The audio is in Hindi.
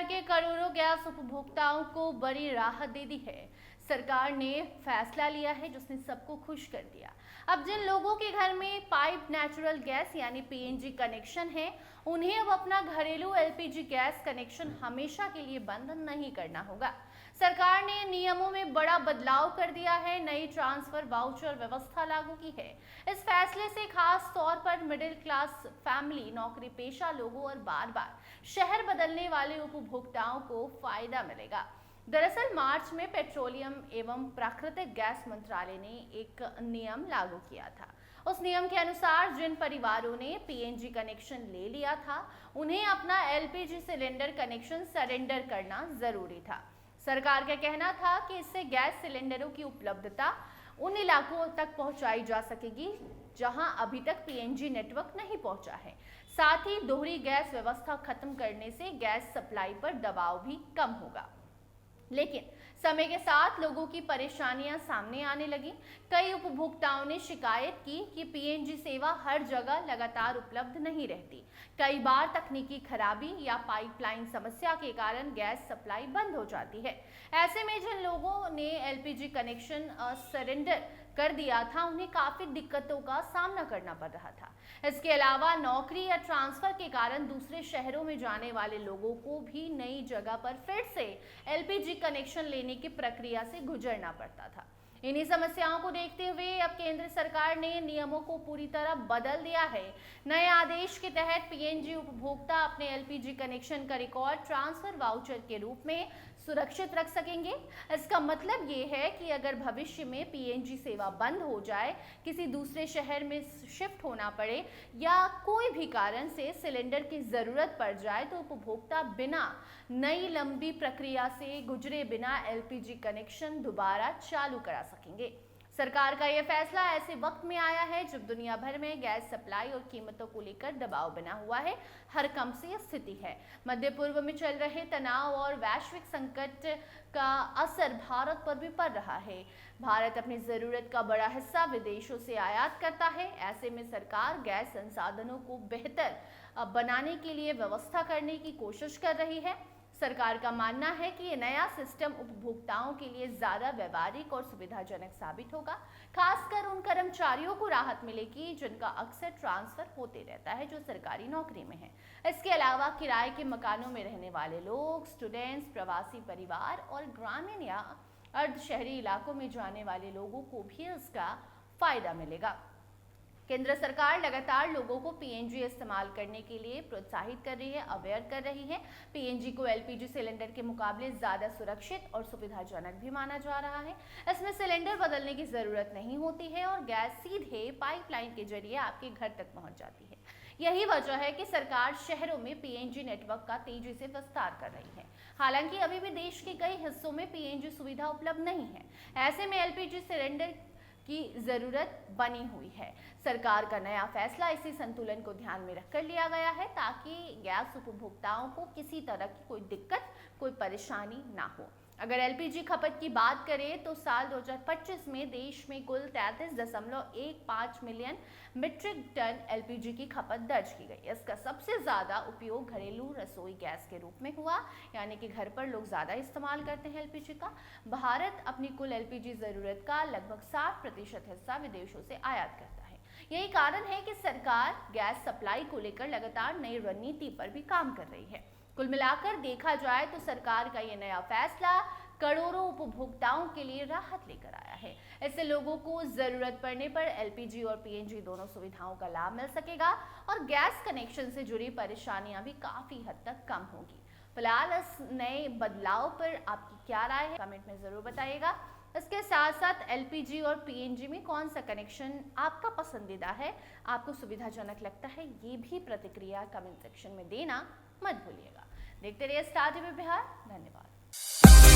के करोड़ों गैस उपभोक्ताओं को बड़ी राहत दे दी है। सरकार ने फैसला लिया है जिसने सबको खुश कर दिया। अब जिन लोगों के घर में पाइप नेचुरल गैस यानी पीएनजी कनेक्शन है, उन्हें अब अपना घरेलू एलपीजी गैस कनेक्शन हमेशा के लिए बंद नहीं करना होगा। सरकार ने नियमों में बड़ा बदलाव कर दिया है, नई ट्रांसफर वाउचर व्यवस्था लागू की है। इस फैसले से खास तौर पर मिडिल क्लास फैमिली, नौकरी पेशा लोगों और बार बार शहर बदलने वाले उपभोक्ताओं को फायदा मिलेगा। दरअसल मार्च में पेट्रोलियम एवं प्राकृतिक गैस मंत्रालय ने एक नियम लागू किया था। उस नियम के अनुसार जिन परिवारों ने पीएनजी कनेक्शन ले लिया था, उन्हें अपना एलपीजी सिलेंडर कनेक्शन सरेंडर करना जरूरी था। सरकार का कहना था कि इससे गैस सिलेंडरों की उपलब्धता उन इलाकों तक पहुंचाई जा सकेगी जहां अभी तक पीएनजी नेटवर्क नहीं पहुंचा है। साथ ही दोहरी गैस व्यवस्था खत्म करने से गैस सप्लाई पर दबाव भी कम होगा। लेकिन समय के साथ लोगों की परेशानियां सामने आने लगी। कई उपभोक्ताओं ने शिकायत की कि पीएनजी सेवा हर जगह लगातार उपलब्ध नहीं रहती। कई बार तकनीकी खराबी या पाइपलाइन समस्या के कारण गैस सप्लाई बंद हो जाती है। ऐसे में जिन लोगों ने एलपीजी कनेक्शन सरेंडर कर दिया था, उन्हें काफी दिक्कतों का सामना करना पड़ रहा था। इसके अलावा नौकरी या ट्रांसफर के कारण दूसरे शहरों में जाने वाले लोगों को भी नई जगह पर फिर से एलपीजी कनेक्शन लेने की प्रक्रिया से गुजरना पड़ता था। इन्हीं समस्याओं को देखते हुए अब केंद्र सरकार ने नियमों को पूरी तरह बदल दिया है। नए आदेश के तहत पीएनजी उपभोक्ता अपने एलपीजी कनेक्शन का रिकॉर्ड ट्रांसफर वाउचर के रूप में सुरक्षित रख सकेंगे। इसका मतलब ये है कि अगर भविष्य में पीएनजी सेवा बंद हो जाए, किसी दूसरे शहर में शिफ्ट होना पड़े या कोई भी कारण से सिलेंडर की जरूरत पड़ जाए, तो उपभोक्ता बिना नई लंबी प्रक्रिया से गुजरे बिना एलपीजी कनेक्शन दोबारा चालू करा सकेंगे। सरकार का यह फैसला ऐसे वक्त में आया है जब दुनिया भर में गैस सप्लाई और कीमतों को लेकर दबाव बना हुआ है, हरकंपसी स्थिति है। मध्य पूर्व में चल रहे तनाव और वैश्विक संकट का असर भारत पर भी पड़ रहा है। भारत अपनी जरूरत का बड़ा हिस्सा विदेशों से आयात करता है। ऐसे में सरकार गैस संसाधनों को बेहतर बनाने के लिए व्यवस्था करने की कोशिश कर रही है। सरकार का मानना है कि ये नया सिस्टम उपभोक्ताओं के लिए ज्यादा व्यवहारिक और सुविधाजनक साबित होगा। खासकर उन कर्मचारियों को राहत मिलेगी जिनका अक्सर ट्रांसफर होते रहता है, जो सरकारी नौकरी में है। इसके अलावा किराए के मकानों में रहने वाले लोग, स्टूडेंट्स, प्रवासी परिवार और ग्रामीण या अर्ध शहरी इलाकों में जाने वाले लोगों को भी इसका फायदा मिलेगा। केंद्र सरकार लगातार लोगों को पीएनजी इस्तेमाल करने के लिए प्रोत्साहित कर रही है, अवेयर कर रही है। पीएनजी को एलपीजी सिलेंडर के मुकाबले ज्यादा सुरक्षित और सुविधाजनक भी माना जा रहा है। इसमें सिलेंडर बदलने की जरूरत नहीं होती है और गैस सीधे पाइपलाइन के जरिए आपके घर तक पहुंच जाती है। यही वजह है कि सरकार शहरों में पीएनजी नेटवर्क का तेजी से विस्तार कर रही है। हालांकि अभी भी देश के कई हिस्सों में पीएनजी सुविधा उपलब्ध नहीं है। ऐसे में एलपीजी सिलेंडर की जरूरत बनी हुई है। सरकार का नया फैसला इसी संतुलन को ध्यान में रखकर लिया गया है ताकि गैस उपभोक्ताओं को किसी तरह की कोई दिक्कत, कोई परेशानी ना हो। अगर एलपीजी खपत की बात करें तो साल 2025 में देश में कुल 33.15 मिलियन मीट्रिक टन एलपीजी की खपत दर्ज की गई। इसका सबसे ज्यादा उपयोग घरेलू रसोई गैस के रूप में हुआ, यानी कि घर पर लोग ज्यादा इस्तेमाल करते हैं एलपीजी का। भारत अपनी कुल एलपीजी जरूरत का लगभग 60% हिस्सा विदेशों से आयात करता है। यही कारण है कि सरकार गैस सप्लाई को लेकर लगातार नई रणनीति पर भी काम कर रही है। कुल मिलाकर देखा जाए तो सरकार का ये नया फैसला करोड़ों उपभोक्ताओं के लिए राहत लेकर आया है। इससे लोगों को जरूरत पड़ने पर एलपीजी और पीएनजी दोनों सुविधाओं का लाभ मिल सकेगा और गैस कनेक्शन से जुड़ी परेशानियां भी काफी हद तक कम होगी। फिलहाल इस नए बदलाव पर आपकी क्या राय है, कमेंट में जरूर बताइएगा। इसके साथ साथ एलपीजी और पीएनजी में कौन सा कनेक्शन आपका पसंदीदा है, आपको सुविधाजनक लगता है, ये भी प्रतिक्रिया कमेंट सेक्शन में देना मत भूलिएगा। देखते रहिए स्टार टीवी बिहार। धन्यवाद।